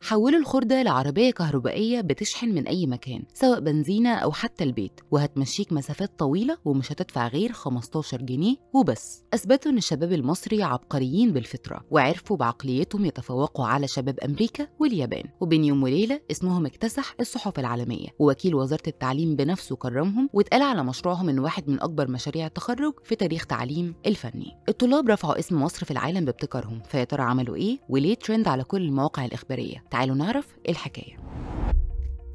حولوا الخردة لعربية كهربائية بتشحن من أي مكان، سواء بنزينة أو حتى البيت، وهتمشيك مسافات طويلة ومش هتدفع غير 15 جنيه وبس. أثبتوا إن الشباب المصري عبقريين بالفطرة، وعرفوا بعقليتهم يتفوقوا على شباب أمريكا واليابان، وبين يوم وليلة اسمهم اكتسح الصحف العالمية، ووكيل وزارة التعليم بنفسه كرمهم واتقال على مشروعهم إن واحد من أكبر مشاريع التخرج في تاريخ تعليم الفني. الطلاب رفعوا اسم مصر في العالم بابتكارهم، فيا ترى عملوا إيه وليه ترند على كل المواقع الإخبارية؟ تعالوا نعرف الحكاية.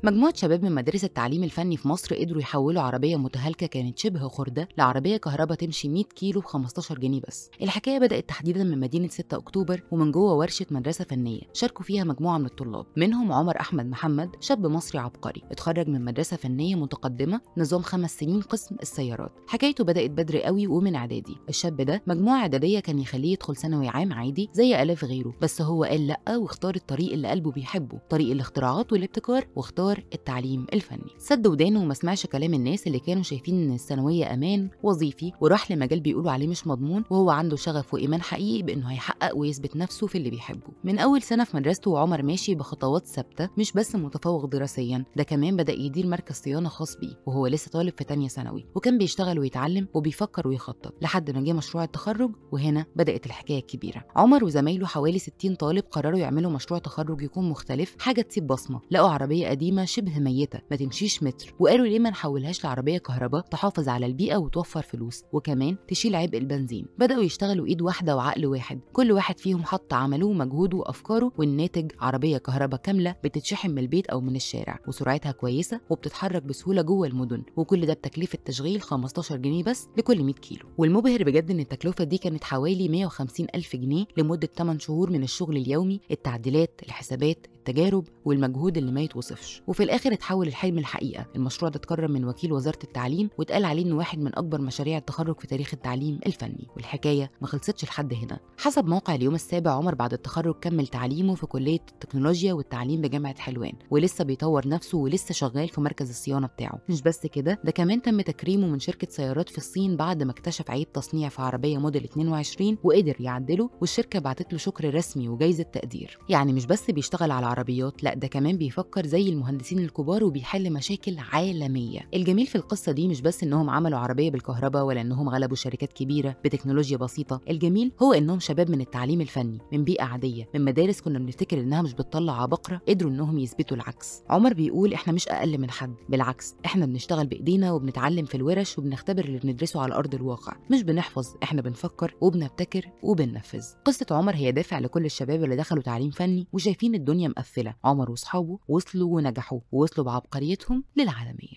مجموعة شباب من مدارس التعليم الفني في مصر قدروا يحولوا عربية متهالكة كانت شبه خردة لعربية كهرباء تمشي 100 كيلو ب 15 جنيه بس. الحكاية بدأت تحديدا من مدينة 6 أكتوبر ومن جوه ورشة مدرسة فنية شاركوا فيها مجموعة من الطلاب، منهم عمر أحمد محمد، شاب مصري عبقري اتخرج من مدرسة فنية متقدمة نظام 5 سنين قسم السيارات. حكايته بدأت بدري قوي ومن إعدادي. الشاب ده مجموعة إعدادية كان يخليه يدخل ثانوي عام عادي زي آلاف غيره، بس هو قال لأ واختار الطريق اللي قلبه بيحبه، طريق الاختراعات والابتكار، واختار التعليم الفني. سد ودانه وما سمعش كلام الناس اللي كانوا شايفين ان الثانويه امان وظيفي، وراح لمجال بيقولوا عليه مش مضمون، وهو عنده شغف وايمان حقيقي بانه هيحقق ويثبت نفسه في اللي بيحبه. من اول سنه في مدرسته وعمر ماشي بخطوات ثابته، مش بس متفوق دراسيا، ده كمان بدا يدير مركز صيانه خاص بيه وهو لسه طالب في تانية ثانوي، وكان بيشتغل ويتعلم وبيفكر ويخطط لحد ما جه مشروع التخرج. وهنا بدات الحكايه الكبيره. عمر وزمايله حوالي 60 طالب قرروا يعملوا مشروع تخرج يكون مختلف، حاجه تسيب بصمه. لقوا عربيه قديمه شبه ميته ما تمشيش متر، وقالوا ليه ما نحولهاش لعربيه كهرباء تحافظ على البيئه وتوفر فلوس وكمان تشيل عبء البنزين. بداوا يشتغلوا ايد واحده وعقل واحد، كل واحد فيهم حط عمله ومجهوده وافكاره، والناتج عربيه كهرباء كامله بتتشحن من البيت او من الشارع، وسرعتها كويسه وبتتحرك بسهوله جوه المدن، وكل ده بتكلفه تشغيل 15 جنيه بس لكل 100 كيلو. والمبهر بجد ان التكلفه دي كانت حوالي 150 الف جنيه لمده 8 شهور من الشغل اليومي، التعديلات، الحسابات، التجارب والمجهود اللي ما يتوصفش. وفي الاخر اتحول الحلم الحقيقه. المشروع ده اتكرم من وكيل وزاره التعليم واتقال عليه انه واحد من اكبر مشاريع التخرج في تاريخ التعليم الفني. والحكايه ما خلصتش لحد هنا. حسب موقع اليوم السابع، عمر بعد التخرج كمل تعليمه في كليه التكنولوجيا والتعليم بجامعه حلوان، ولسه بيطور نفسه ولسه شغال في مركز الصيانه بتاعه. مش بس كده، ده كمان تم تكريمه من شركه سيارات في الصين بعد ما اكتشف عيب تصنيع في عربيه موديل 22 وقدر يعدله، والشركه بعتت له شكر رسمي وجايزه تقدير. يعني مش بس بيشتغل على عربيات، لا ده كمان بيفكر زي المهندسين الكبار وبيحل مشاكل عالميه. الجميل في القصه دي مش بس انهم عملوا عربيه بالكهرباء ولا انهم غلبوا شركات كبيره بتكنولوجيا بسيطه، الجميل هو انهم شباب من التعليم الفني من بيئه عاديه، من مدارس كنا بنفتكر انها مش بتطلع عباقره، قدروا انهم يثبتوا العكس. عمر بيقول احنا مش اقل من حد، بالعكس احنا بنشتغل بايدينا وبنتعلم في الورش وبنختبر اللي بندرسه على ارض الواقع، مش بنحفظ، احنا بنفكر وبنبتكر وبننفذ. قصه عمر هي دافع لكل الشباب اللي دخلوا تعليم فني وشايفين الدنيا مقفله. عمر واصحابه وصلوا ونجحوا، ووصلوا بعبقريتهم للعالميه.